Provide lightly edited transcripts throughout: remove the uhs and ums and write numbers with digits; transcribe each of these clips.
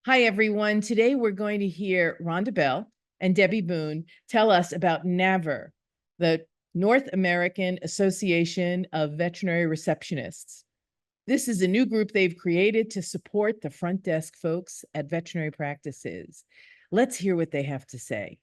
Hi, everyone. Today we're going to hear Rhonda and Debbie Boone tell us about NAAVR, the North American Association of Veterinary Receptionists. This is a new group they've created to support the front desk folks at veterinary practices. Let's hear what they have to say.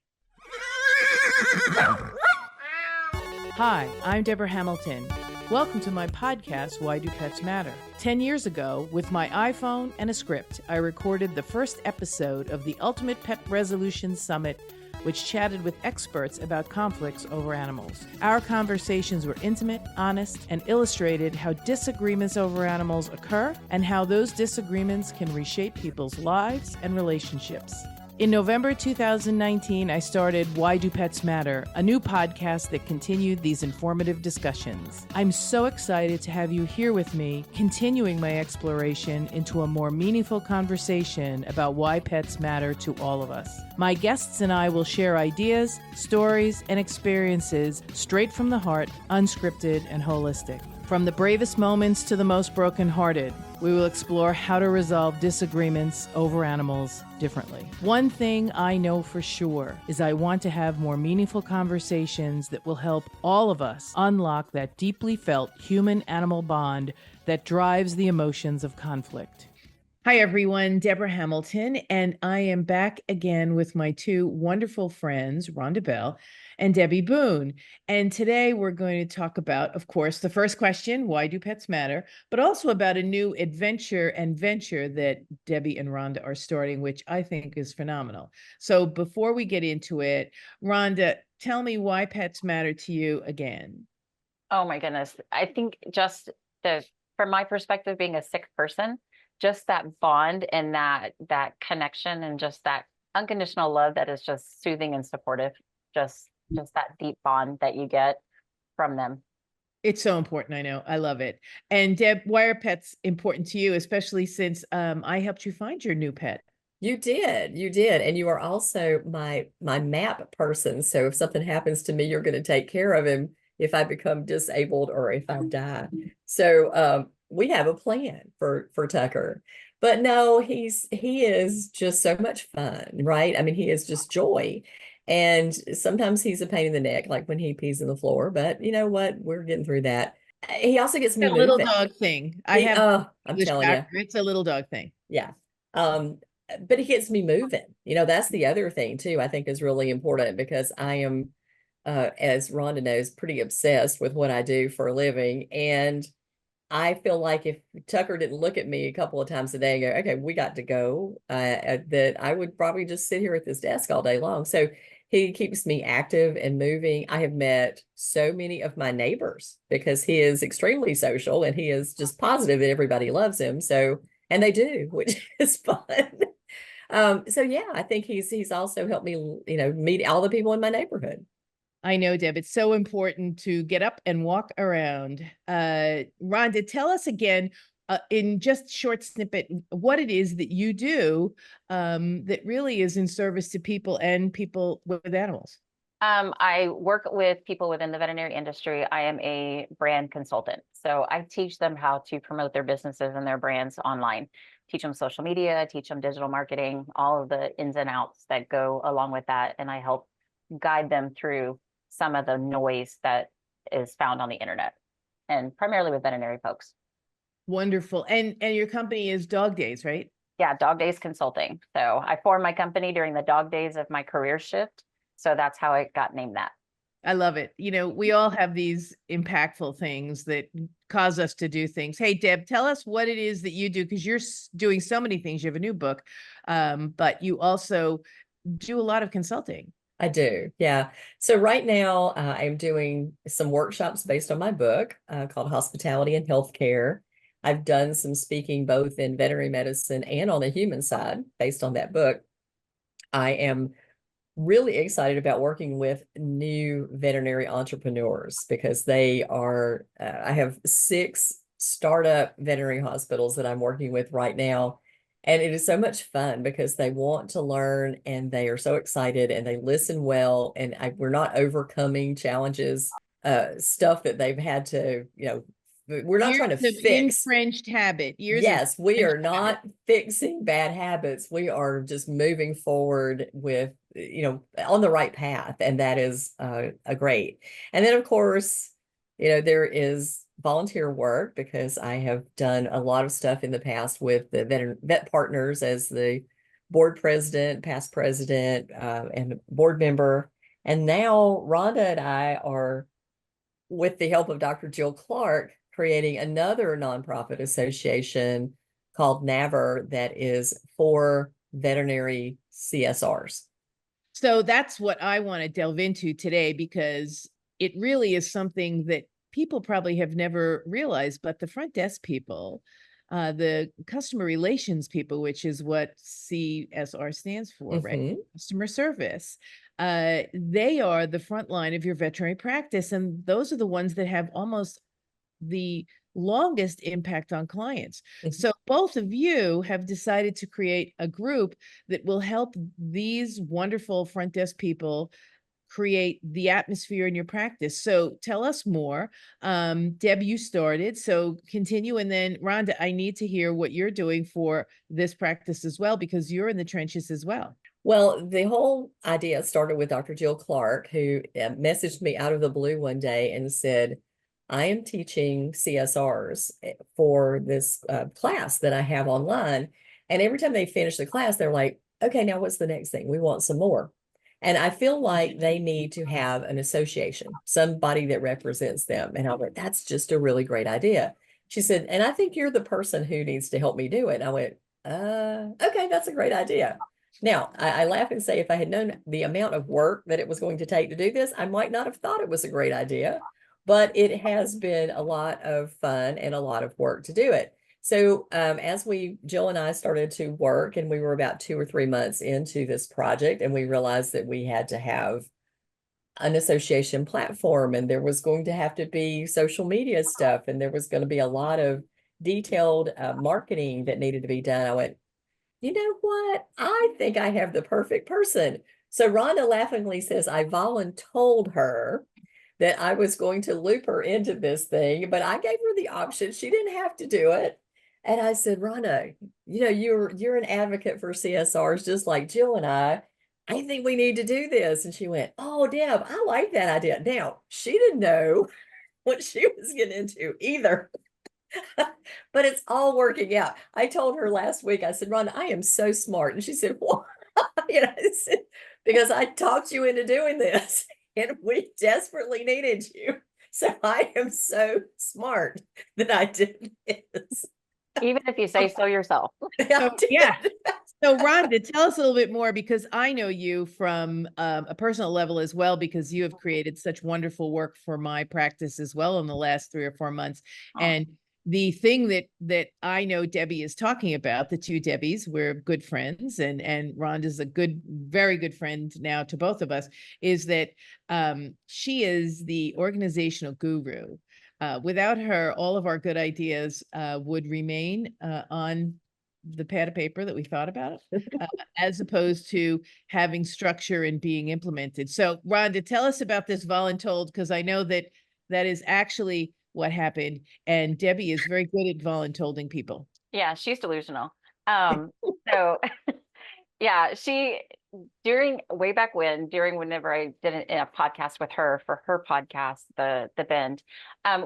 Hi, I'm Deborah Hamilton. Welcome to my podcast, Why Do Pets Matter? 10 years ago, with my iPhone and a script, I recorded the first episode of the Ultimate Pet Resolution Summit, which chatted with experts about conflicts over animals. Our conversations were intimate, honest, and illustrated how disagreements over animals occur and how those disagreements can reshape people's lives and relationships. In November 2019, I started Why Do Pets Matter, a new podcast that continued these informative discussions. I'm so excited to have you here with me, continuing my exploration into a more meaningful conversation about why pets matter to all of us. My guests and I will share ideas, stories, and experiences straight from the heart, unscripted and holistic. From the bravest moments to the most brokenhearted, we will explore how to resolve disagreements over animals differently. One thing I know for sure is I want to have more meaningful conversations that will help all of us unlock that deeply felt human-animal bond that drives the emotions of conflict. Hi, everyone. Deborah Hamilton, and I am back again with my two wonderful friends, Rhonda and Debbie Boone. And today we're going to talk about, of course, the first question, why do pets matter? But also about a new adventure and venture that Debbie and Rhonda are starting, which I think is phenomenal. So before we get into it, Rhonda, tell me why pets matter to you again. Oh my goodness. I think from my perspective, being a sick person, just that bond and that connection and just that unconditional love that is just soothing and supportive, just that deep bond that you get from them. It's so important. I know. I love it. And Deb, why are pets important to you, especially since I helped you find your new pet? You did. And you are also my map person. So if something happens to me, you're going to take care of him if I become disabled or if I die. So we have a plan for Tucker. But no, he is just so much fun, right? I mean, he is just joy. And sometimes he's a pain in the neck, like when he pees in the floor. But you know what? We're getting through that. He also gets me a little moving. dog thing. I have I'm telling you. It's a little dog thing. Yeah. But it gets me moving. That's the other thing too, I think is really important because I am, as Rhonda knows, pretty obsessed with what I do for a living. And I feel like if Tucker didn't look at me a couple of times a day and go, okay, we got to go, that I would probably just sit here at this desk all day long. So he keeps me active and moving. I have met so many of my neighbors because he is extremely social and he is just positive that everybody loves him. So, and they do, which is fun. So yeah, I think he's also helped me, meet all the people in my neighborhood. I know, Deb, it's so important to get up and walk around. Rhonda, tell us again, in just short snippet, what it is that you do that really is in service to people and people with animals. I work with people within the veterinary industry. I am a brand consultant. So I teach them how to promote their businesses and their brands online. Teach them social media, teach them digital marketing, all of the ins and outs that go along with that. And I help guide them through some of the noise that is found on the internet, and primarily with veterinary folks. Wonderful. And your company is Dog Days, right? Yeah, Dog Days Consulting. So I formed my company during the dog days of my career shift. So that's how it got named that. I love it. We all have these impactful things that cause us to do things. Hey, Deb, tell us what it is that you do, because you're doing so many things. You have a new book, but you also do a lot of consulting. I do. Yeah. So right now I'm doing some workshops based on my book called Hospitality and Healthcare. I've done some speaking both in veterinary medicine and on the human side based on that book. I am really excited about working with new veterinary entrepreneurs because they are, I have 6 startup veterinary hospitals that I'm working with right now. And it is so much fun because they want to learn and they are so excited and they listen well. And we're not overcoming challenges, stuff that they've had to, we're not trying to Years of fix. infringed habit. Years of Yes, we are infringed habit. not fixing bad habits. We are just moving forward with, on the right path. And that is a great. And then, of course, there is volunteer work because I have done a lot of stuff in the past with the vet partners as the board president, past president, and board member. And now Rhonda and I are, with the help of Dr. Jill Clark, creating another nonprofit association called NAAVR that is for veterinary CSRs. So that's what I want to delve into today, because it really is something that people probably have never realized, but the front desk people, the customer relations people, which is what CSR stands for, right? Customer service. They are the front line of your veterinary practice. And those are the ones that have almost the longest impact on clients. So both of you have decided to create a group that will help these wonderful front desk people create the atmosphere in your practice. So tell us more. Deb, you started, so continue. And then Rhonda, I need to hear what you're doing for this practice as well, because you're in the trenches as well. Well, the whole idea started with Dr. Jill Clark, who messaged me out of the blue one day and said, I am teaching CSRs for this class that I have online. And every time they finish the class, they're like, okay, now what's the next thing? We want some more. And I feel like they need to have an association, somebody that represents them. And I went, that's just a really great idea. She said, and I think you're the person who needs to help me do it. And I went, okay, that's a great idea. Now, I laugh and say, if I had known the amount of work that it was going to take to do this, I might not have thought it was a great idea, but it has been a lot of fun and a lot of work to do it. So as Jill and I started to work, and we were about 2 or 3 months into this project, and we realized that we had to have an association platform, and there was going to have to be social media stuff, and there was going to be a lot of detailed marketing that needed to be done. I went, you know what? I think I have the perfect person. So Rhonda laughingly says, I voluntold her that I was going to loop her into this thing, but I gave her the option. She didn't have to do it. And I said, Rhonda, you're an advocate for CSRs, just like Jill and I think we need to do this. And she went, oh, Deb, I like that idea. Now, she didn't know what she was getting into either. But it's all working out. I told her last week, I said, Rhonda, I am so smart. And she said, what? Because I talked you into doing this and we desperately needed you. So I am so smart that I did this. Even if you say so yourself. Yeah. So Rhonda, tell us a little bit more, because I know you from a personal level as well, because you have created such wonderful work for my practice as well in the last 3 or 4 months. And the thing that I know Debbie is talking about, the two Debbies, we're good friends, and Rhonda's a very good friend now to both of us, is that she is the organizational guru. Without her, all of our good ideas would remain on the pad of paper that we thought about, as opposed to having structure and being implemented. So Rhonda, tell us about this voluntold, because I know that is actually what happened. And Debbie is very good at voluntolding people. Yeah, she's delusional. So yeah, whenever I did a podcast with her for her podcast, the Bend,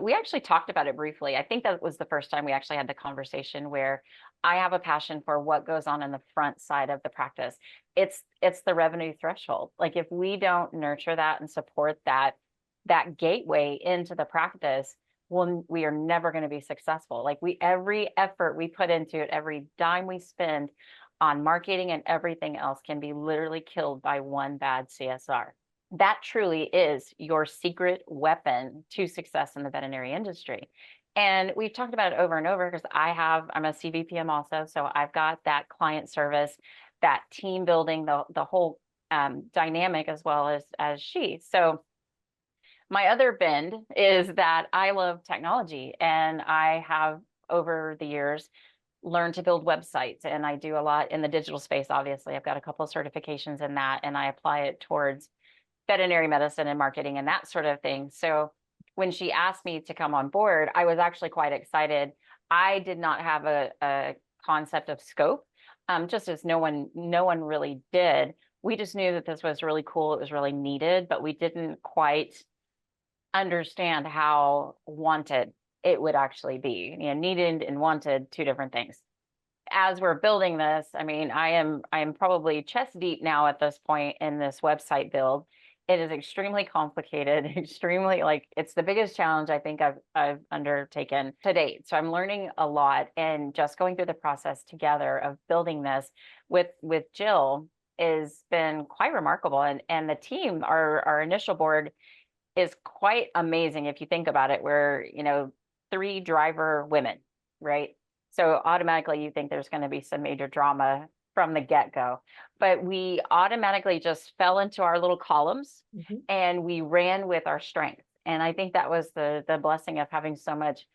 we actually talked about it briefly. I think that was the first time we actually had the conversation where I have a passion for what goes on in the front side of the practice. It's the revenue threshold. Like, if we don't nurture that and support that gateway into the practice, well, we are never going to be successful. Like, every effort we put into it, every dime we spend on marketing and everything else can be literally killed by one bad CSR. That truly is your secret weapon to success in the veterinary industry. And we've talked about it over and over, because I'm a CVPM also. So I've got that client service, that team building, the whole dynamic, as well as she. So my other bend is that I love technology, and I have over the years learned to build websites, and I do a lot in the digital space. Obviously, I've got a couple of certifications in that, and I apply it towards veterinary medicine and marketing and that sort of thing. So when she asked me to come on board, I was actually quite excited. I did not have a concept of scope, just as no one really did. We just knew that this was really cool. It was really needed, but we didn't quite understand how wanted it would actually be. You know, needed and wanted, two different things. As we're building this, I mean, I am probably chest deep now at this point in this website build. It is extremely complicated, extremely, like, it's the biggest challenge I think I've undertaken to date. So I'm learning a lot, and just going through the process together of building this with Jill has been quite remarkable. And the team, our initial board, is quite amazing if you think about it. We're, 3 driver women, right? So automatically you think there's going to be some major drama from the get-go, but we automatically just fell into our little columns and we ran with our strength. And I think that was the blessing of having so much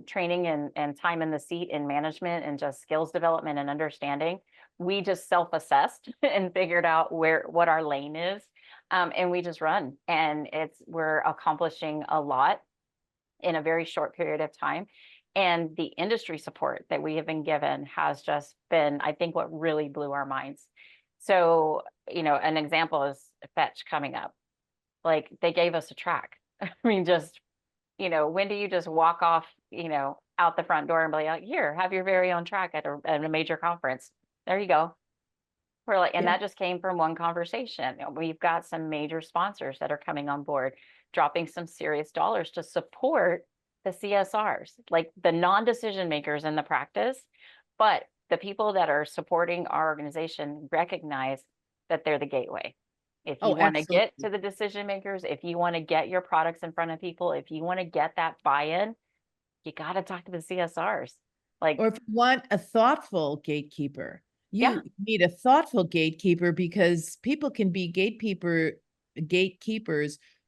training and time in the seat in management and just skills development and understanding. We just self-assessed and figured out what our lane is. And we just run, and we're accomplishing a lot in a very short period of time. And the industry support that we have been given has just been, I think, what really blew our minds. So, an example is Fetch coming up. Like, they gave us a track. I mean, just, when do you just walk off, out the front door and be like, here, have your very own track at a major conference. There you go. We're like, and that just came from one conversation. We've got some major sponsors that are coming on board, dropping some serious dollars to support the CSRs, like the non-decision makers in the practice, but the people that are supporting our organization recognize that they're the gateway. If you want to get to the decision makers, if you want to get your products in front of people, if you want to get that buy-in, you got to talk to the CSRs. Or if you want a thoughtful gatekeeper, you need a thoughtful gatekeeper, because people can be gatekeepers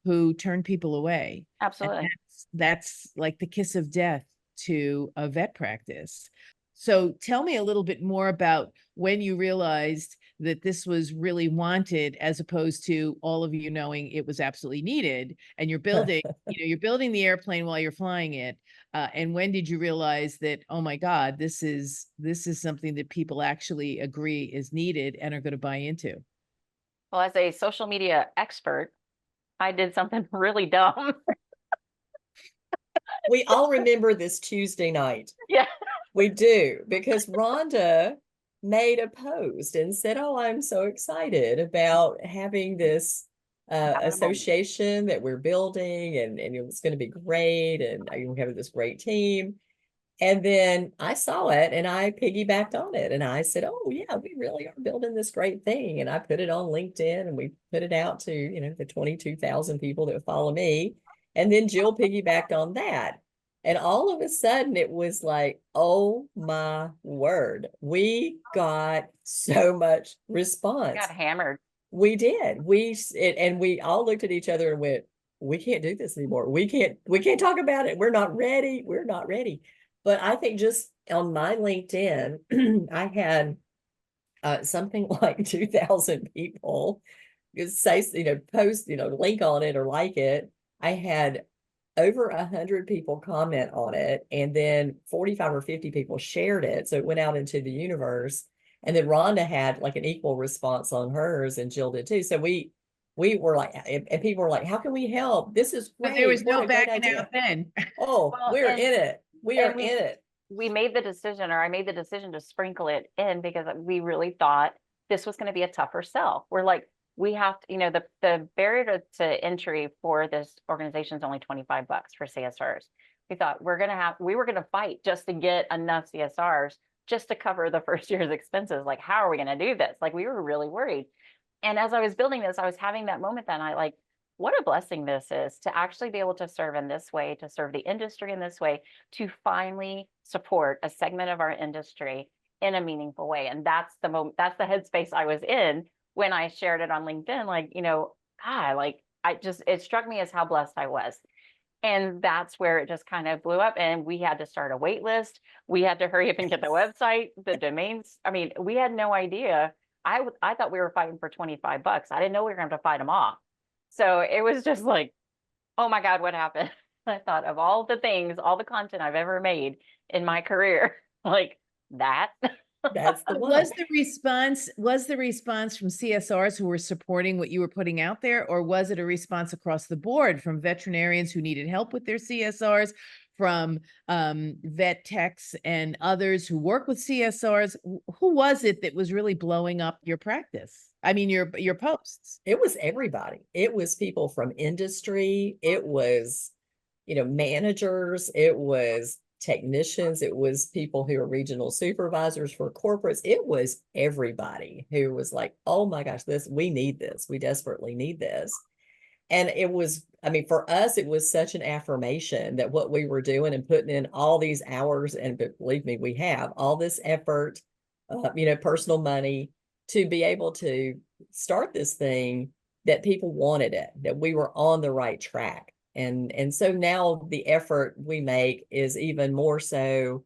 who turn people away. Absolutely. That's like the kiss of death to a vet practice. So tell me a little bit more about when you realized that this was really wanted, as opposed to all of you knowing it was absolutely needed, and you're building, you're building the airplane while you're flying it. And when did you realize that, oh my God, this is something that people actually agree is needed and are going to buy into? Well, as a social media expert, I did something really dumb. We all remember this Tuesday night. Yeah. We do, because Rhonda made a post and said, oh, I'm so excited about having this association that we're building, and it's going to be great, and we have this great team. And then I saw it and I piggybacked on it, and I said, oh yeah, we really are building this great thing. And I put it on LinkedIn, and we put it out to, the 22,000 people that follow me. And then Jill piggybacked on that. And all of a sudden it was like, oh my word, we got so much response. Got hammered. We did. And we all looked at each other and went, we can't do this anymore. We can't talk about it. We're not ready. We're not ready. But I think just on my LinkedIn, I had something like 2,000 people say, post, link on it or like it. I had over 100 people comment on it, and then 45 or 50 people shared it. So it went out into the universe. And then Rhonda had like an equal response on hers, and Jill did too. So we were like, and people were like, how can we help? This is great. But there was no backing out then. Oh, well, we're in it. We are in it. We made the decision, or I made the decision to sprinkle it in, because we really thought this was going to be a tougher sell. We're like, we have to, the barrier to entry for this organization is only $25 for CSRs. We thought we were going to fight just to get enough CSRs just to cover the first year's expenses. Like, how are we going to do this? Like, we were really worried. And as I was building this, I was having that moment that I like, what a blessing this is to actually be able to serve in this way, to serve the industry in this way, to finally support a segment of our industry in a meaningful way. And that's the moment, that's the headspace I was in when I shared it on LinkedIn. Like, God, like, it struck me as how blessed I was. And that's where it just kind of blew up. And we had to start a wait list. We had to hurry up and get the website, the domains. I mean, we had no idea. I thought we were fighting for $25. I didn't know we were going to have to fight them off. So it was just like, oh my God, what happened? I thought of all the things, all the content I've ever made in my career, like that. That's the one. Was the response from CSRs who were supporting what you were putting out there, or was it a response across the board from veterinarians who needed help with their CSRs, from vet techs and others who work with CSRs? Who was it that was really blowing up your practice? I mean, your posts. It was everybody. It was people from industry. It was, managers. It was technicians. It was people who are regional supervisors for corporates. It was everybody who was like, oh my gosh, we need this. We desperately need this. And it was, I mean, for us, it was such an affirmation that what we were doing and putting in all these hours, and believe me, we have all this effort, personal money to be able to start this thing, that people wanted it, that we were on the right track. And so now the effort we make is even more so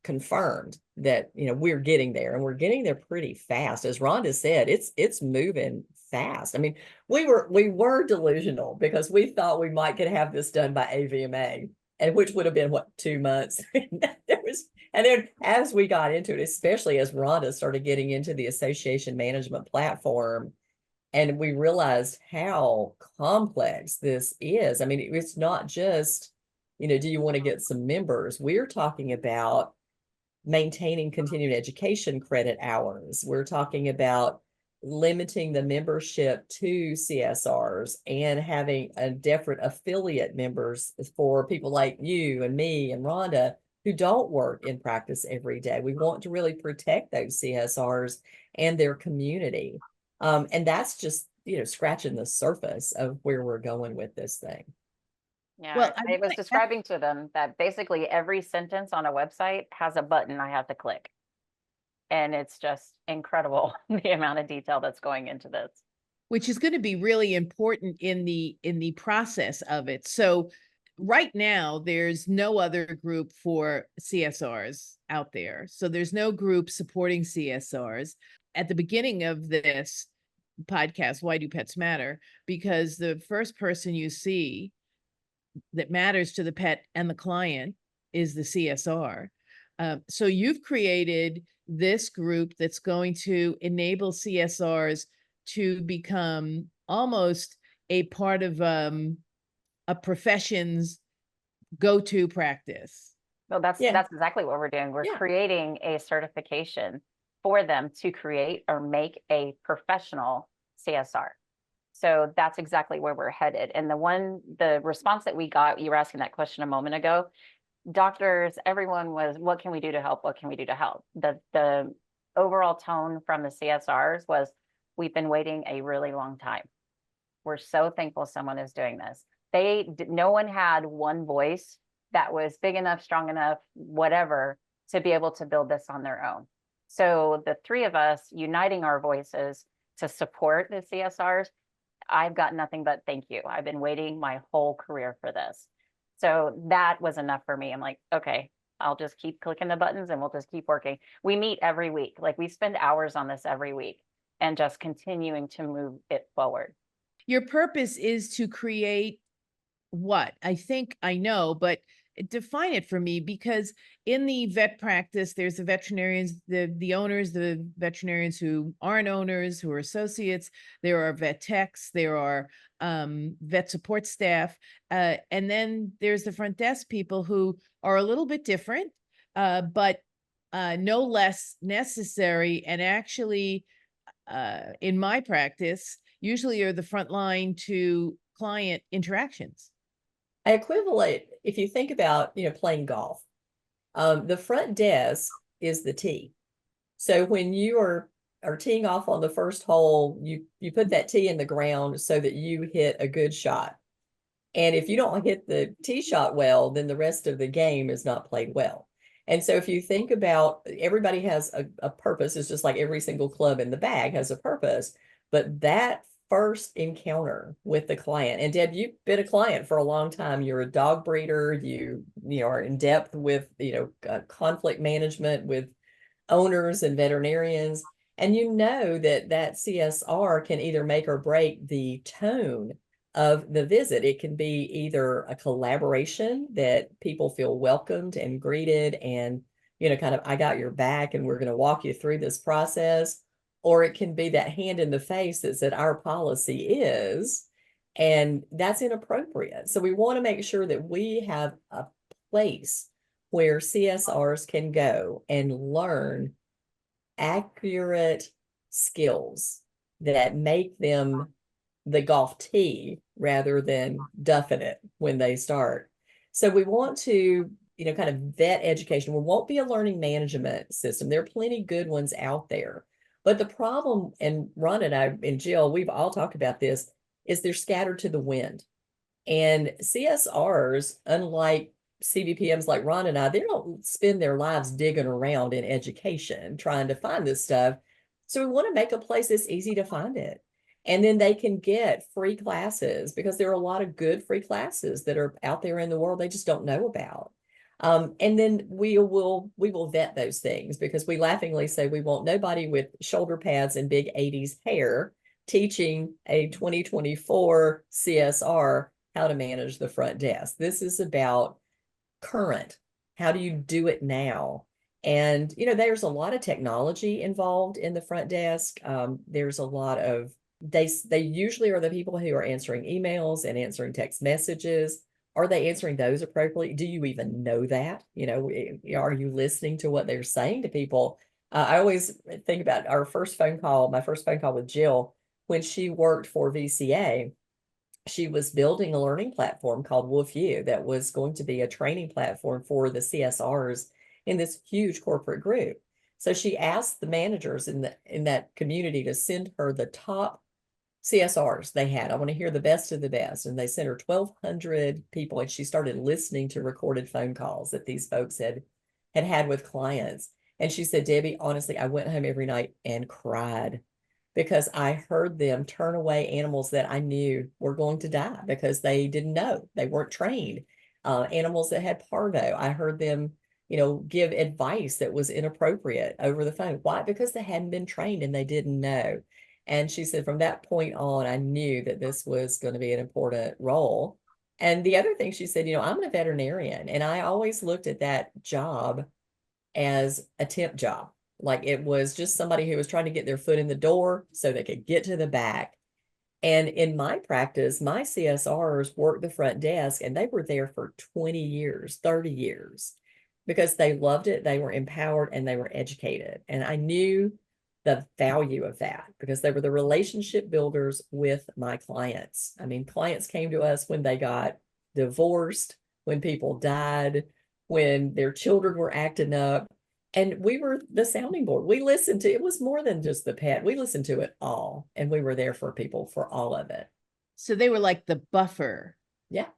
confirmed that, we're getting there, and we're getting there pretty fast. As Rhonda said, it's moving fast. I mean, we were delusional because we thought we might could have this done by AVMA, and which would have been what, 2 months. And then as we got into it, especially as Rhonda started getting into the association management platform, and we realized how complex this is. I mean, it's not just, do you want to get some members? We're talking about maintaining continuing education credit hours. We're talking about limiting the membership to CSRs and having a different affiliate members for people like you and me and Rhonda who don't work in practice every day. We want to really protect those CSRs and their community. And that's just, scratching the surface of where we're going with this thing. Yeah, Well, I was describing to them that basically every sentence on a website has a button I have to click. And it's just incredible the amount of detail that's going into this. which is going to be really important in the process of it. So right now, there's no other group for CSRs out there. So there's no group supporting CSRs. At the beginning of this podcast, Why Do Pets Matter? Because the first person you see that matters to the pet and the client is the CSR. So you've created this group that's going to enable CSRs to become almost a part of a profession's go-to practice. Well, that's exactly what we're doing. We're creating a certification for them to create or make a professional CSR. So that's exactly where we're headed. And the response that we got, you were asking that question a moment ago, doctors, everyone was, what can we do to help? What can we do to help? The overall tone from the CSRs was, we've been waiting a really long time. We're so thankful someone is doing this. No one had one voice that was big enough, strong enough, whatever, to be able to build this on their own. So the three of us uniting our voices to support the CSRs, I've got nothing but thank you. I've been waiting my whole career for this. So that was enough for me. I'm like, okay, I'll just keep clicking the buttons and we'll just keep working. We meet every week. Like, we spend hours on this every week and just continuing to move it forward. Your purpose is to create what? I think I know, but define it for me, because in the vet practice, there's the veterinarians, the owners, the veterinarians who aren't owners, who are associates. There are vet techs, there are vet support staff, and then there's the front desk people who are a little bit different, but no less necessary, and actually, in my practice, usually are the front line to client interactions. I equivalent, if you think about, playing golf, the front desk is the tee. So when you are teeing off on the first hole, you put that tee in the ground so that you hit a good shot. And if you don't hit the tee shot well, then the rest of the game is not played well. And so if you think about, everybody has a purpose, it's just like every single club in the bag has a purpose, but that first encounter with the client, and Deb, you've been a client for a long time. You're a dog breeder. You are in depth with, conflict management with owners and veterinarians. And that CSR can either make or break the tone of the visit. It can be either a collaboration that people feel welcomed and greeted and, kind of, I got your back and we're going to walk you through this process. Or it can be that hand in the face that said our policy is, and that's inappropriate. So we want to make sure that we have a place where CSRs can go and learn accurate skills that make them the golf tee rather than duffing it when they start. So we want to, kind of vet education. We won't be a learning management system. There are plenty good ones out there. But the problem, and Ron and I and Jill, we've all talked about this, is they're scattered to the wind. And CSRs, unlike CVPMs like Ron and I, they don't spend their lives digging around in education, trying to find this stuff. So we want to make a place that's easy to find it. And then they can get free classes because there are a lot of good free classes that are out there in the world they just don't know about. And then we will vet those things because we laughingly say we want nobody with shoulder pads and big 80s hair teaching a 2024 CSR how to manage the front desk. This is about current. How do you do it now? And, there's a lot of technology involved in the front desk. There's a lot of, they usually are the people who are answering emails and answering text messages. Are they answering those appropriately? Do you even know that? Are you listening to what they're saying to people? I always think about my first phone call with Jill, when she worked for VCA. She was building a learning platform called WolfU that was going to be a training platform for the CSRs in this huge corporate group. So she asked the managers in that community to send her the top CSRs they had. I want to hear the best of the best. And they sent her 1,200 people, and she started listening to recorded phone calls that these folks had with clients. And she said, Debbie, honestly, I went home every night and cried because I heard them turn away animals that I knew were going to die because they didn't know, they weren't trained. Animals that had parvo, I heard them, give advice that was inappropriate over the phone. Why? Because they hadn't been trained and they didn't know. And she said, from that point on, I knew that this was going to be an important role. And the other thing she said, I'm a veterinarian, and I always looked at that job as a temp job. Like it was just somebody who was trying to get their foot in the door so they could get to the back. And in my practice, my CSRs worked the front desk, and they were there for 20 years, 30 years, because they loved it, they were empowered, and they were educated. And I knew the value of that because they were the relationship builders with my clients. I mean, clients came to us when they got divorced, when people died, when their children were acting up. And we were the sounding board. We listened to, it was more than just the pet. We listened to it all, and we were there for people for all of it. So they were like the buffer. Yeah.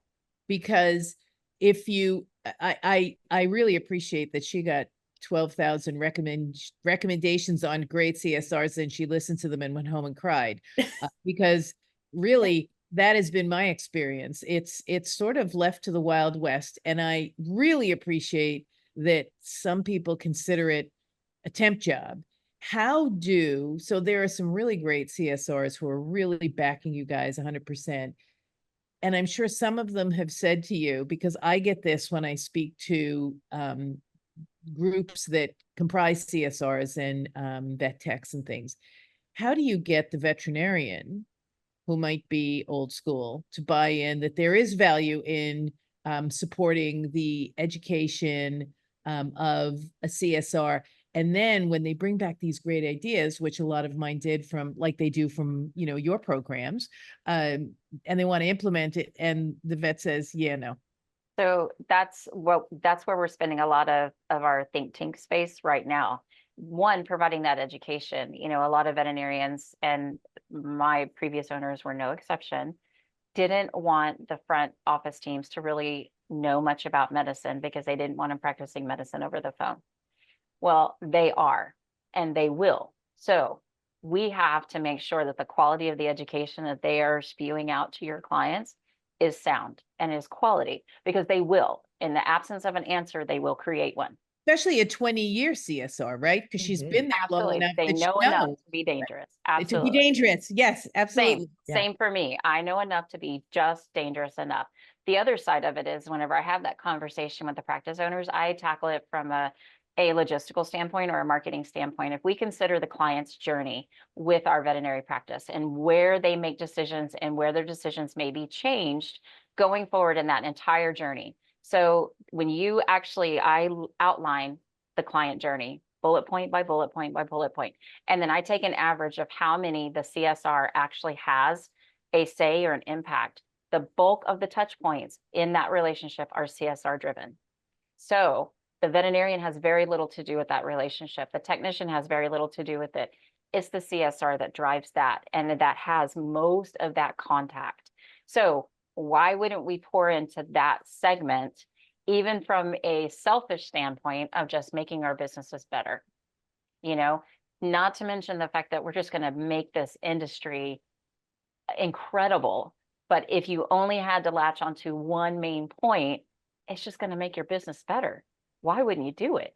Because if you, I really appreciate that she got 12,000 recommendations on great CSRs, and she listened to them and went home and cried. Because really, that has been my experience. It's sort of left to the Wild West. And I really appreciate that some people consider it a temp job. So there are some really great CSRs who are really backing you guys 100%. And I'm sure some of them have said to you, because I get this when I speak to groups that comprise CSRs and vet techs and things. How do you get the veterinarian who might be old school to buy in that there is value in supporting the education of a CSR? And then when they bring back these great ideas, which a lot of mine did from, like they do from, your programs, and they want to implement it, and the vet says, yeah, no. So that's where we're spending a lot of our think tank space right now. One, providing that education. A lot of veterinarians, and my previous owners were no exception, didn't want the front office teams to really know much about medicine because they didn't want them practicing medicine over the phone. Well, they are, and they will. So we have to make sure that the quality of the education that they are spewing out to your clients is sound and is quality, because they will. In the absence of an answer, they will create one. especially a 20-year CSR, right? Because she's been there long Absolutely. enough They that she know enough knows to be dangerous. to be Absolutely. dangerous. Yes, Same, absolutely. Yeah. same for me. I know enough to be just dangerous enough. The other side of it is whenever I have that conversation with the practice owners, I tackle it from a logistical standpoint or a marketing standpoint. If we consider the client's journey with our veterinary practice and where they make decisions and where their decisions may be changed going forward in that entire journey. So when you actually, I outline the client journey, bullet point by bullet point by bullet point. And then I take an average of how many the CSR actually has a say or an impact. The bulk of the touch points in that relationship are CSR driven. So the veterinarian has very little to do with that relationship. The technician has very little to do with it. It's the CSR that drives that and that has most of that contact. So why wouldn't we pour into that segment, even from a selfish standpoint of just making our businesses better? You know, not to mention the fact that we're just going to make this industry incredible. But if you only had to latch onto one main point, it's just going to make your business better. Why wouldn't you do it?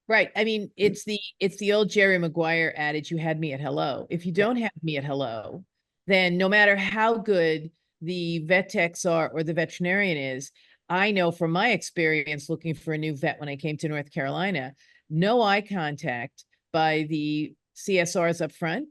Right. I mean, it's the old Jerry Maguire adage, you had me at hello. If you don't have me at hello, then no matter how good the vet techs are or the veterinarian is, I know from my experience looking for a new vet when I came to North Carolina, no eye contact by the CSRs up front.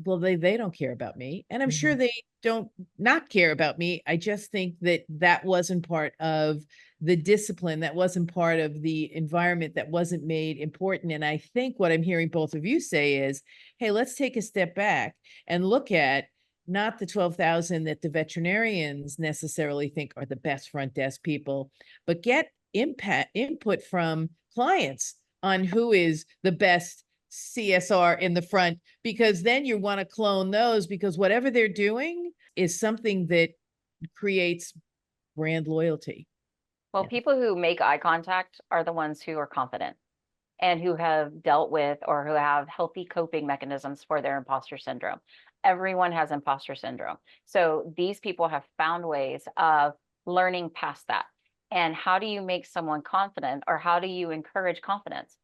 Well, they don't care about me. And I'm sure they don't not care about me. I just think that that wasn't part of the discipline, that wasn't part of the environment, that wasn't made important. And I think what I'm hearing both of you say is, hey, let's take a step back and look at not the 12,000 that the veterinarians necessarily think are the best front desk people, but get input from clients on who is the best CSR in the front, because then you want to clone those, because whatever they're doing is something that creates brand loyalty. Well, people who make eye contact are the ones who are confident and who have dealt with or who have healthy coping mechanisms for their imposter syndrome. Everyone has imposter syndrome. So these people have found ways of learning past that. And how do you make someone confident, or how do you encourage confidence?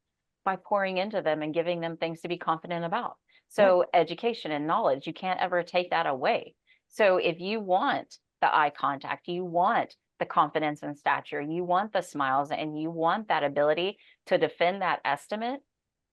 By pouring into them and giving them things to be confident about. So education and knowledge, you can't ever take that away. So if you want the eye contact, you want the confidence and stature, you want the smiles, and you want that ability to defend that estimate,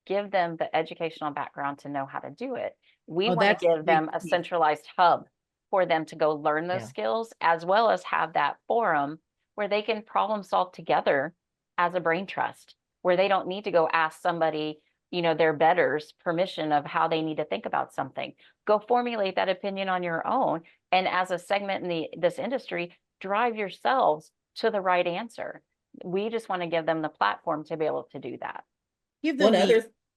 give them the educational background to know how to do it. We want to give them a centralized hub for them to go learn those skills, as well as have that forum where they can problem solve together as a brain trust, where they don't need to go ask somebody, you know, their betters permission of how they need to think about something. Go formulate that opinion on your own. And as a segment in this industry, drive yourselves to the right answer. We just want to give them the platform to be able to do that.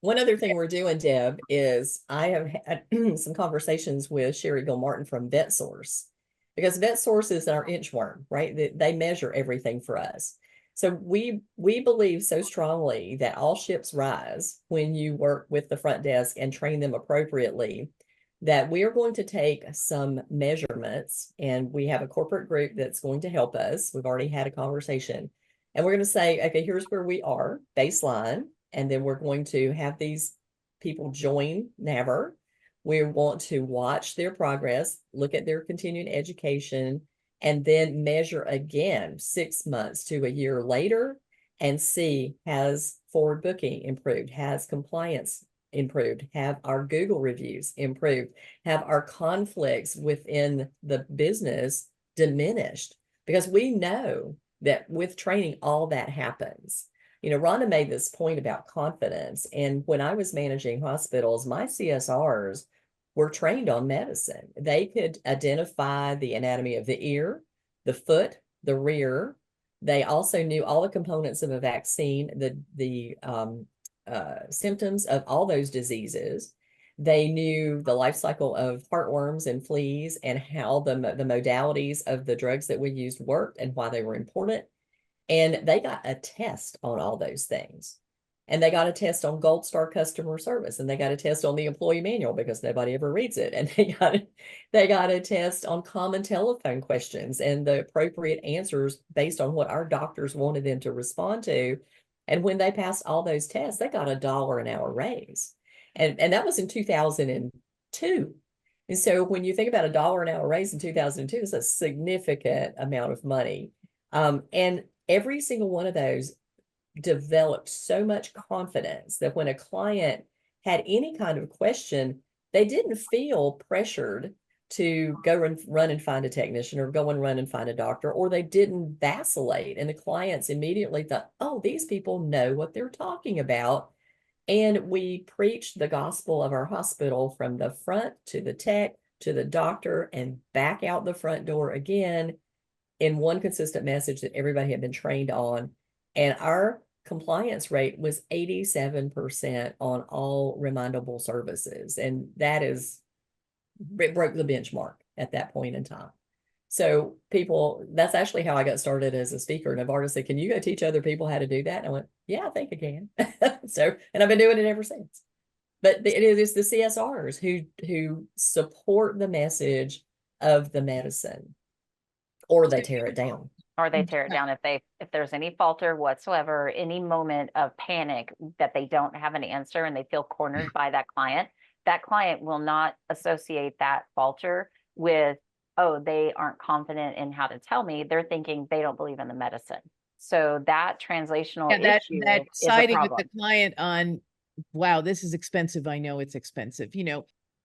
One other thing we're doing, Deb, is I have had some conversations with Sherry Gilmartin from VetSource, because VetSource is our inchworm, right? They measure everything for us. So we believe so strongly that all ships rise when you work with the front desk and train them appropriately, that we are going to take some measurements, and we have a corporate group that's going to help us. We've already had a conversation, and we're going to say, okay, here's where we are, baseline. And then we're going to have these people join NAAVR. We want to watch their progress, look at their continuing education, and then measure again 6 months to a year later and see, has forward booking improved, has compliance improved, have our Google reviews improved, have our conflicts within the business diminished, because we know that with training, all that happens. You know, Rhonda made this point about confidence. And when I was managing hospitals, my CSRs were trained on medicine. They could identify the anatomy of the ear, the foot, the rear. They also knew all the components of a vaccine, the symptoms of all those diseases. They knew the life cycle of heartworms and fleas, and how the modalities of the drugs that we used worked and why they were important. And they got a test on all those things. And they got a test on Gold Star customer service, and they got a test on the employee manual because nobody ever reads it. And they got a test on common telephone questions and the appropriate answers based on what our doctors wanted them to respond to. And when they passed all those tests, they got $1 an hour raise. And that was in 2002. And so when you think about $1 an hour raise in 2002, it's a significant amount of money. And every single one of those developed so much confidence that when a client had any kind of question, they didn't feel pressured to go and run and find a technician or go and run and find a doctor, or they didn't vacillate. And the clients immediately thought, oh, these people know what they're talking about. And we preached the gospel of our hospital from the front to the tech to the doctor and back out the front door again in one consistent message that everybody had been trained on. And our compliance rate was 87% on all remindable services. And that is, it broke the benchmark at that point in time. So people, that's actually how I got started as a speaker. Novartis said, can you go teach other people how to do that? And I went, yeah, I think I can. So, and I've been doing it ever since. But it is the CSRs who support the message of the medicine, or they tear it down. Or they tear it down if there's any falter whatsoever, any moment of panic that they don't have an answer and they feel cornered by that client will not associate that falter with, oh, they aren't confident in how to tell me. They're thinking they don't believe in the medicine. So that translational issue that is a siding with problem. the client on, wow, this is expensive. I know it's expensive.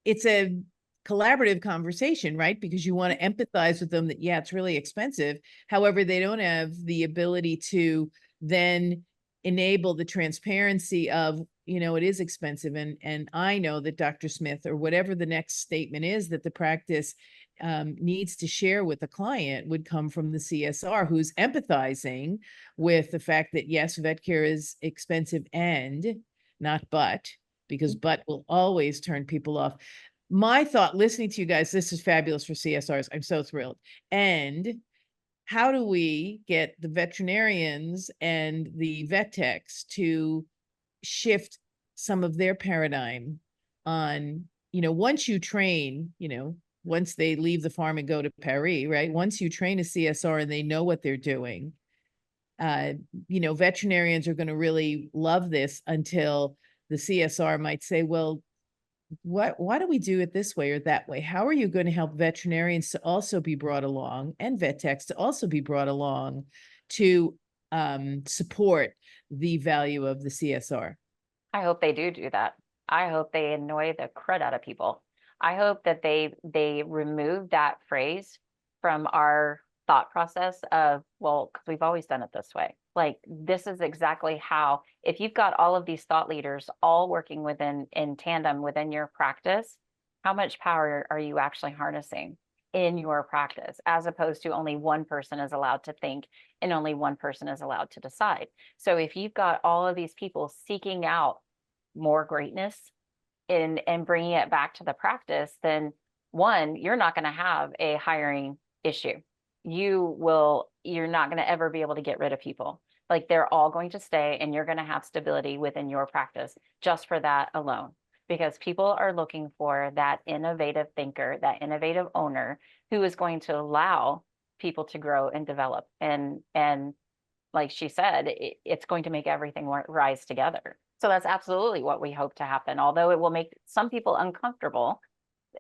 It's a collaborative conversation, right? Because you want to empathize with them that, yeah, it's really expensive. However, they don't have the ability to then enable the transparency of, it is expensive. And I know that Dr. Smith, or whatever the next statement is that the practice needs to share with the client, would come from the CSR, who's empathizing with the fact that, yes, vet care is expensive, and not but, because but will always turn people off. My thought listening to you guys, this is fabulous for CSRs. I'm so thrilled. And how do we get the veterinarians and the vet techs to shift some of their paradigm on, once you train, once they leave the farm and go to Paris, right? Once you train a CSR and they know what they're doing, veterinarians are going to really love this until the CSR might say, well, why do we do it this way or that way? How are you going to help veterinarians to also be brought along, and vet techs to also be brought along to support the value of the CSR? I hope they do that. I hope they annoy the crud out of people. I hope that they remove that phrase from our thought process of, well, because we've always done it this way. Like, this is exactly how, if you've got all of these thought leaders all working in tandem within your practice, how much power are you actually harnessing in your practice, as opposed to only one person is allowed to think and only one person is allowed to decide. So if you've got all of these people seeking out more greatness and bringing it back to the practice, then one, you're not going to have a hiring issue. You're not going to ever be able to get rid of people. Like, they're all going to stay, and you're going to have stability within your practice just for that alone, because people are looking for that innovative thinker, that innovative owner who is going to allow people to grow and develop. And like she said, it's going to make everything rise together. So that's absolutely what we hope to happen. Although it will make some people uncomfortable,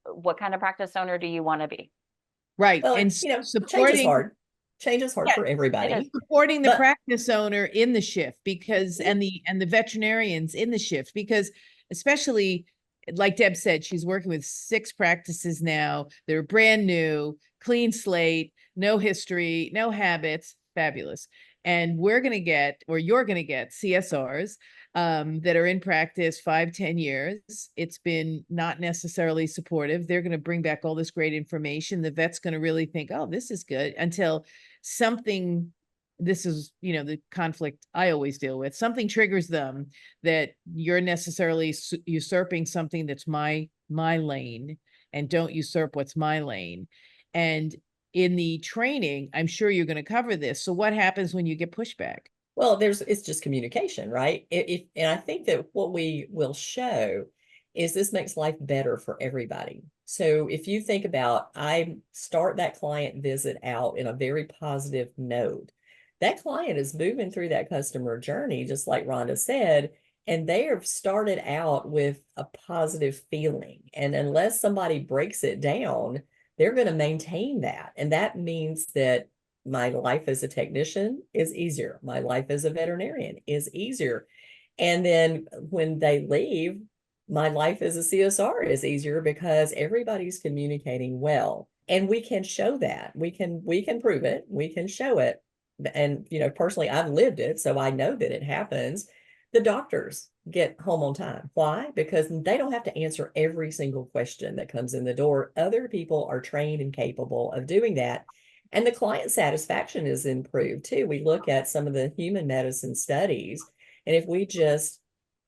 what kind of practice owner do you want to be? Right. Well, And change is supporting, hard. Change is hard yeah, for everybody. supporting the But practice owner in the shift, because, and the veterinarians in the shift, because especially, like Deb said, she's working with 6 practices now. They're brand new, clean slate, no history, no habits, fabulous. And you're going to get CSRs that are in practice 5-10 years. It's been not necessarily supportive. They're going to bring back all this great information. The vet's going to really think, oh, this is good, until something, this is, the conflict I always deal with, something triggers them that you're necessarily usurping something that's my lane, and don't usurp what's my lane. And in the training, I'm sure you're going to cover this. So what happens when you get pushback? well, it's just communication, right? And I think that what we will show is this makes life better for everybody. So if you think about, I start that client visit out in a very positive note, that client is moving through that customer journey, just like Rhonda said, and they have started out with a positive feeling. And unless somebody breaks it down, they're going to maintain that. And that means that my life as a technician is easier. My life as a veterinarian is easier. And then when they leave, my life as a CSR is easier because everybody's communicating well. And we can show that. We can prove it. We can show it. And, personally, I've lived it, so I know that it happens. The doctors get home on time. Why? Because they don't have to answer every single question that comes in the door. Other people are trained and capable of doing that. And the client satisfaction is improved too. We look at some of the human medicine studies, and if we just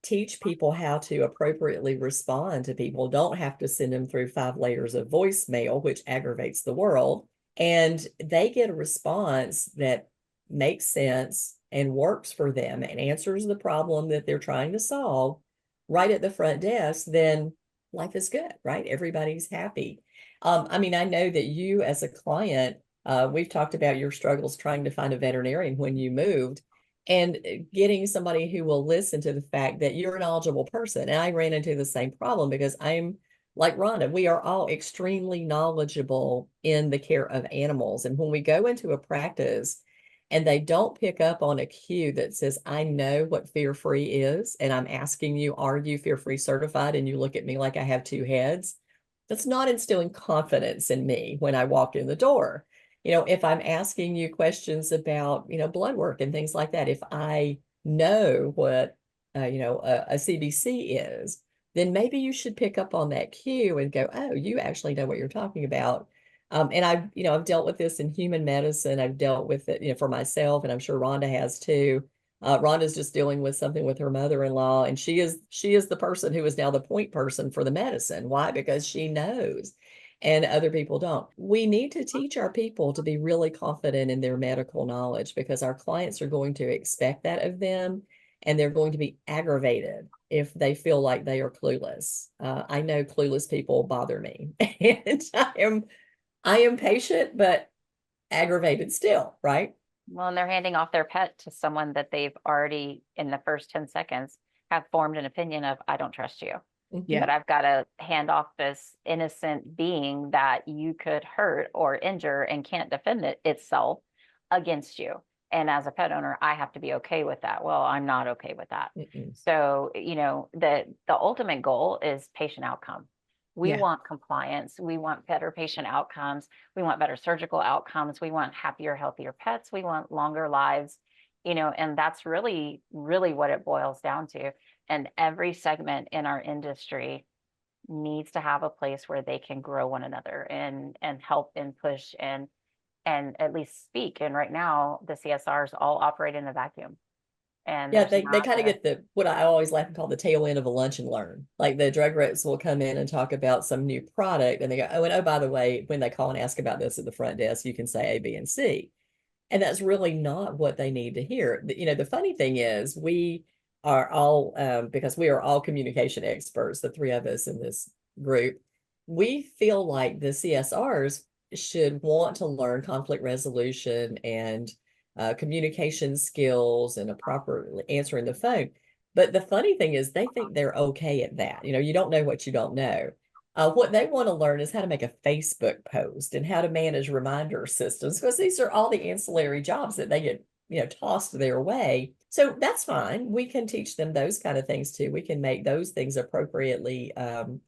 teach people how to appropriately respond to people, don't have to send them through 5 layers of voicemail, which aggravates the world, and they get a response that makes sense and works for them and answers the problem that they're trying to solve right at the front desk, then life is good, right? Everybody's happy. I know that you as a client, we've talked about your struggles trying to find a veterinarian when you moved, and getting somebody who will listen to the fact that you're a knowledgeable person. And I ran into the same problem because I'm like Rhonda, we are all extremely knowledgeable in the care of animals. And when we go into a practice and they don't pick up on a cue that says, I know what fear-free is, and I'm asking you, are you fear-free certified? And you look at me like I have 2 heads. That's not instilling confidence in me when I walk in the door. If I'm asking you questions about, blood work and things like that, if I know what, a CBC is, then maybe you should pick up on that cue and go, oh, you actually know what you're talking about. And I've dealt with this in human medicine. I've dealt with it, for myself, and I'm sure Rhonda has too. Rhonda's just dealing with something with her mother-in-law, and she is the person who is now the point person for the medicine. Why? Because she knows, and other people don't. We need to teach our people to be really confident in their medical knowledge, because our clients are going to expect that of them, and they're going to be aggravated if they feel like they are clueless. I know clueless people bother me, and I am patient, but aggravated still, right? Well, and they're handing off their pet to someone that they've already, in the first 10 seconds, have formed an opinion of, I don't trust you. Yeah. But I've got to hand off this innocent being that you could hurt or injure and can't defend itself against you. And as a pet owner, I have to be okay with that. Well, I'm not okay with that. So, the ultimate goal is patient outcome. We Yeah. want compliance. We want better patient outcomes. We want better surgical outcomes. We want happier, healthier pets. We want longer lives, and that's really, really what it boils down to. And every segment in our industry needs to have a place where they can grow one another and help and push and at least speak. And right now, the CSRs all operate in a vacuum. And Yeah, there's they not kind of a- get what I always like to call the tail end of a lunch and learn. Like the drug reps will come in and talk about some new product, and they go, oh, and oh, by the way, when they call and ask about this at the front desk, you can say A, B, and C. And that's really not what they need to hear. The funny thing is we are all, because we are all communication experts, the 3 of us in this group, we feel like the CSRs should want to learn conflict resolution and communication skills and a proper answering the phone. But the funny thing is they think they're okay at that. You don't know what you don't know. What they want to learn is how to make a Facebook post and how to manage reminder systems, because these are all the ancillary jobs that they get, tossed their way. So that's fine. We can teach them those kind of things too. We can make those things appropriately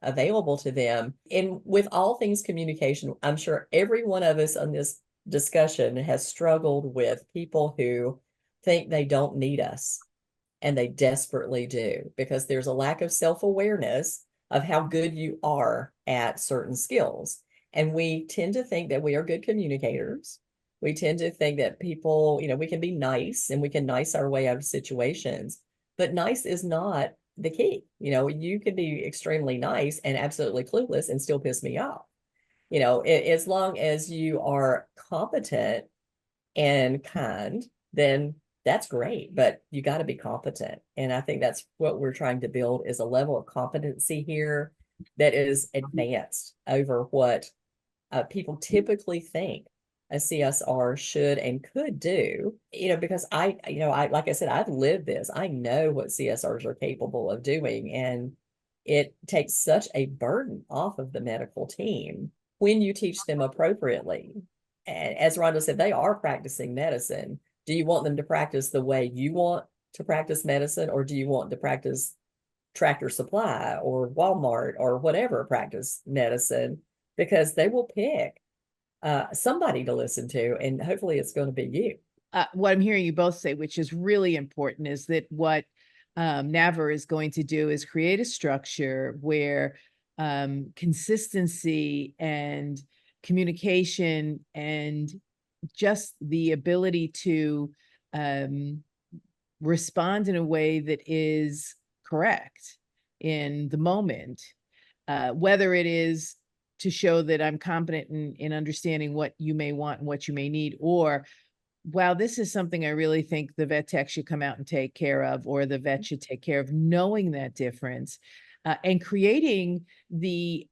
available to them. And with all things communication, I'm sure every one of us on this discussion has struggled with people who think they don't need us, and they desperately do, because there's a lack of self-awareness of how good you are at certain skills. And we tend to think that we are good communicators. We tend to think that people, we can be nice and we can nice our way out of situations, but nice is not the key. You can be extremely nice and absolutely clueless and still piss me off. As long as you are competent and kind, then that's great, but you got to be competent. And I think that's what we're trying to build, is a level of competency here that is advanced over what people typically think a CSR should and could do, because like I said, I've lived this. I know what CSRs are capable of doing, and it takes such a burden off of the medical team when you teach them appropriately. And as Rhonda said, they are practicing medicine. Do you want them to practice the way you want to practice medicine, or do you want to practice Tractor Supply or Walmart or whatever practice medicine? Because they will pick somebody to listen to, and hopefully it's going to be you. What I'm hearing you both say, which is really important, is that what NAAVR is going to do is create a structure where consistency and communication and just the ability to respond in a way that is correct in the moment, whether it is to show that I'm competent in understanding what you may want and what you may need, or wow, this is something I really think the vet tech should come out and take care of, or the vet should take care of, knowing that difference, and creating the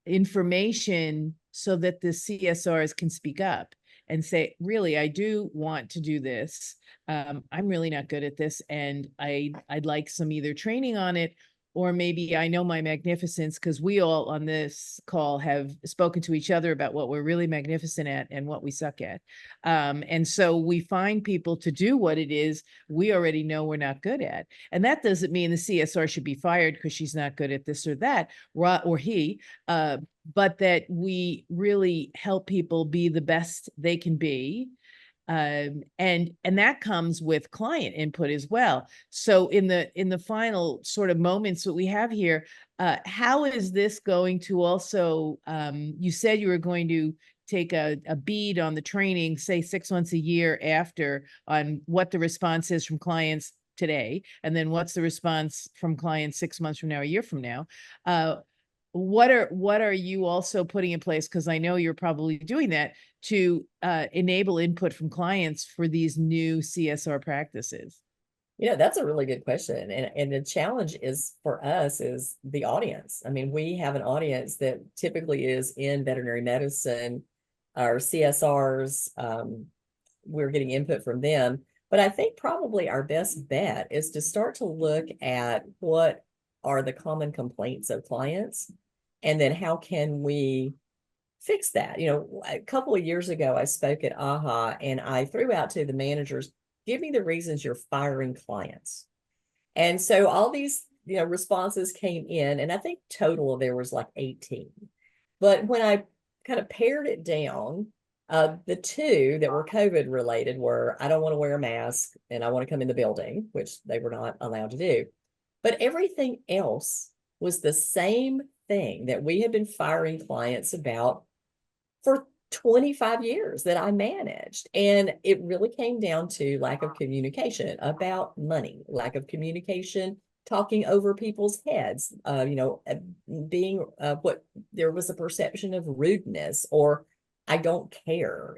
information so that the CSRs can speak up and say, really, I do want to do this. I'm really not good at this, and I'd like some either training on it, or maybe I know my magnificence, because we all on this call have spoken to each other about what we're really magnificent at and what we suck at. And so we find people to do what it is we already know we're not good at. And that doesn't mean the CSR should be fired because she's not good at this or that, or he, but that we really help people be the best they can be. And that comes with client input as well. So in the final sort of moments that we have here, how is this going to also, you said you were going to take a bead on the training, say 6 months a year after, on what the response is from clients today, and then what's the response from clients 6 months from now, a year from now. What are you also putting in place? Because I know you're probably doing that to enable input from clients for these new CSR practices. That's a really good question. And the challenge is for us is the audience. I mean, we have an audience that typically is in veterinary medicine, our CSRs, we're getting input from them. But I think probably our best bet is to start to look at what are the common complaints of clients, and then how can we fix that. A couple of years ago, I spoke at AHA, and I threw out to the managers, give me the reasons you're firing clients. And so all these responses came in, and I think total there was like 18. But when I kind of pared it down, the two that were COVID related were, I don't want to wear a mask and I want to come in the building, which they were not allowed to do. But everything else was the same thing that we had been firing clients about for 25 years that I managed. And it really came down to lack of communication about money, lack of communication, talking over people's heads, being what there was a perception of rudeness, or I don't care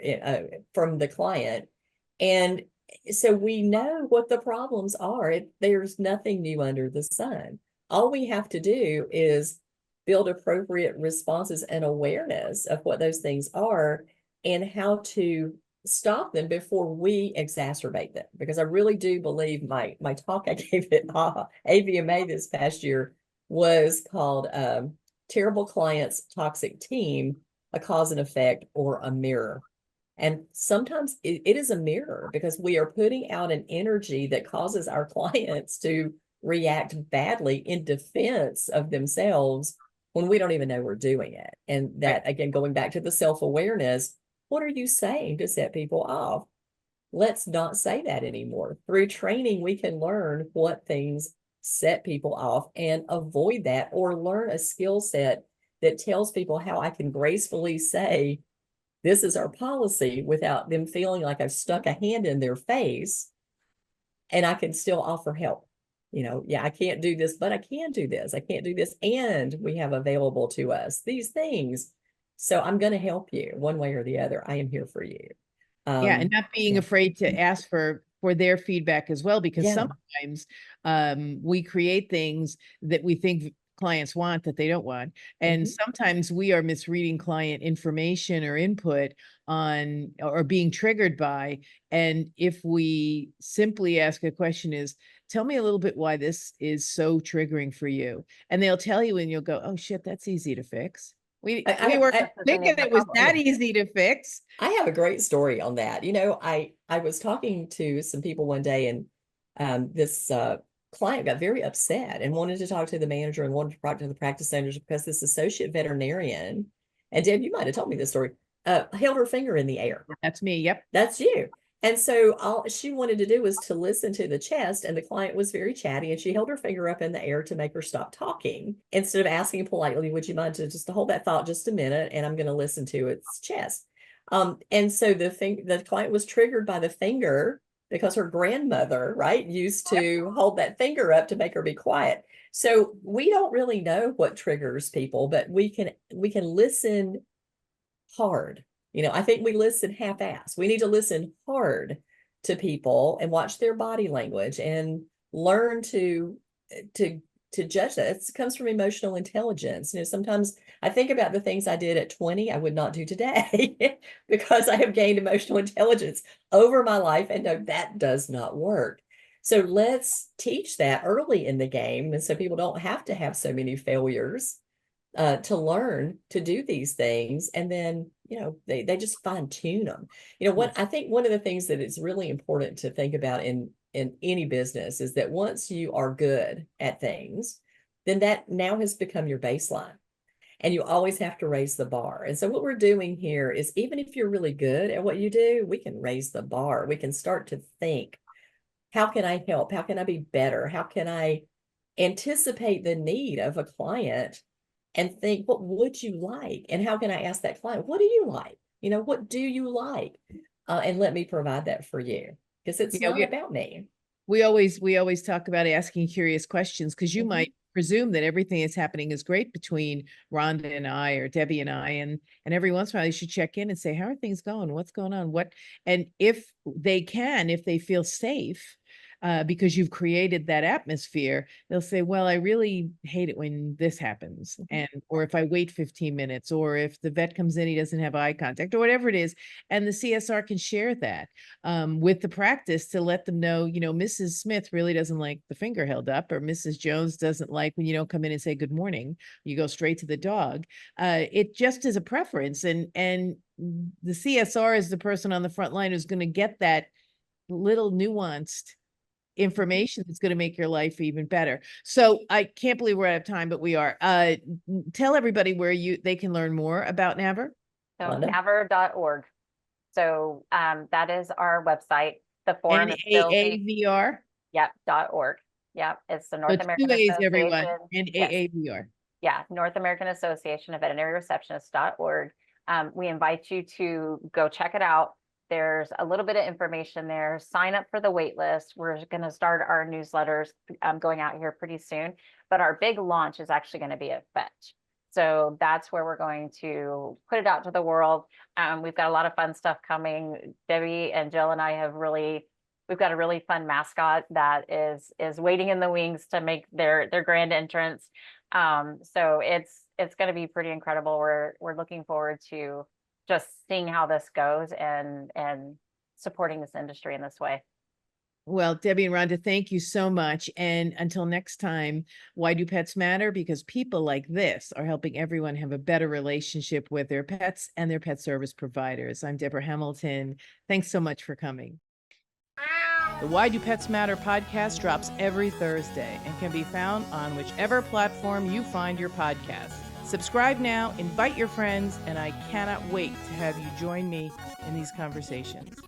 from the client. And so we know what the problems are. There's nothing new under the sun. All we have to do is build appropriate responses and awareness of what those things are and how to stop them before we exacerbate them. Because I really do believe my talk I gave at AVMA this past year was called Terrible Clients, Toxic Team, a Cause and Effect, or a Mirror. And sometimes it is a mirror, because we are putting out an energy that causes our clients to react badly in defense of themselves when we don't even know we're doing it. And that, again, going back to the self-awareness, what are you saying to set people off? Let's not say that anymore. Through training, we can learn what things set people off and avoid that, or learn a skill set that tells people how I can gracefully say, this is our policy, without them feeling like I've stuck a hand in their face, and I can still offer help. I can't do this, but I can do this. I can't do this, and we have available to us these things. So I'm going to help you one way or the other. I am here for you. And not being afraid to ask for their feedback as well, because sometimes we create things that we think clients want that they don't want. And sometimes we are misreading client information or input on or being triggered by. And if we simply ask a question is, tell me a little bit why this is so triggering for you. And they'll tell you and you'll go, oh shit, that's easy to fix. We weren't thinking it was that easy to fix. I have a great story on that. I was talking to some people one day, and this client got very upset and wanted to talk to the manager and wanted to talk to the practice owners because this associate veterinarian, and Deb, you might have told me this story, held her finger in the air. That's me. Yep. That's you. And so all she wanted to do was to listen to the chest, and the client was very chatty, and she held her finger up in the air to make her stop talking instead of asking politely, would you mind to just hold that thought just a minute, and I'm going to listen to its chest. And so the client was triggered by the finger because her grandmother, right, used to hold that finger up to make her be quiet. So we don't really know what triggers people, but we can listen hard. I think we listen half-assed. We need to listen hard to people and watch their body language and learn to judge that. It comes from emotional intelligence. Sometimes I think about the things I did at 20, I would not do today because I have gained emotional intelligence over my life and know that does not work. So let's teach that early in the game. And so people don't have to have so many failures to learn to do these things. And then, they just fine tune them. I think one of the things that is really important to think about in any business is that once you are good at things, then that now has become your baseline. And you always have to raise the bar. And so what we're doing here is, even if you're really good at what you do, we can raise the bar. We can start to think, how can I help? How can I be better? How can I anticipate the need of a client and think, what would you like? And how can I ask that client, what do you like? What do you like? And let me provide that for you, because it's not about me. We always talk about asking curious questions, because you might presume that everything that's happening is great between Rhonda and I, or Debbie and I, and every once in a while you should check in and say, how are things going? What's going on? And if they feel safe, because you've created that atmosphere, they'll say, well, I really hate it when this happens. Or if I wait 15 minutes, or if the vet comes in, he doesn't have eye contact, or whatever it is. And the CSR can share that with the practice to let them know, Mrs. Smith really doesn't like the finger held up, or Mrs. Jones doesn't like when you don't come in and say good morning, you go straight to the dog. It just is a preference. And the CSR is the person on the front line who's going to get that little nuanced information that's going to make your life even better. So I can't believe we're out of time, but we are. Tell everybody where they can learn more about NAAVR. So NAAVR.org. So that is our website. The forum is NAAVR. Yep, .org. Yep, it's the North American Association. Everyone. NAAVR. Yeah, North American Association of Veterinary Receptionists.org. We invite you to go check it out. There's a little bit of information there. Sign up for the wait list. We're going to start our newsletters going out here pretty soon. But our big launch is actually going to be at Fetch. So that's where we're going to put it out to the world. We've got a lot of fun stuff coming. Debbie and Jill and I we've got a really fun mascot that is waiting in the wings to make their grand entrance. So it's going to be pretty incredible. We're looking forward to just seeing how this goes and supporting this industry in this way. Well, Debbie and Rhonda, thank you so much. And until next time, why do pets matter? Because people like this are helping everyone have a better relationship with their pets and their pet service providers. I'm Deborah Hamilton. Thanks so much for coming. The Why Do Pets Matter podcast drops every Thursday and can be found on whichever platform you find your podcast. Subscribe now, invite your friends, and I cannot wait to have you join me in these conversations.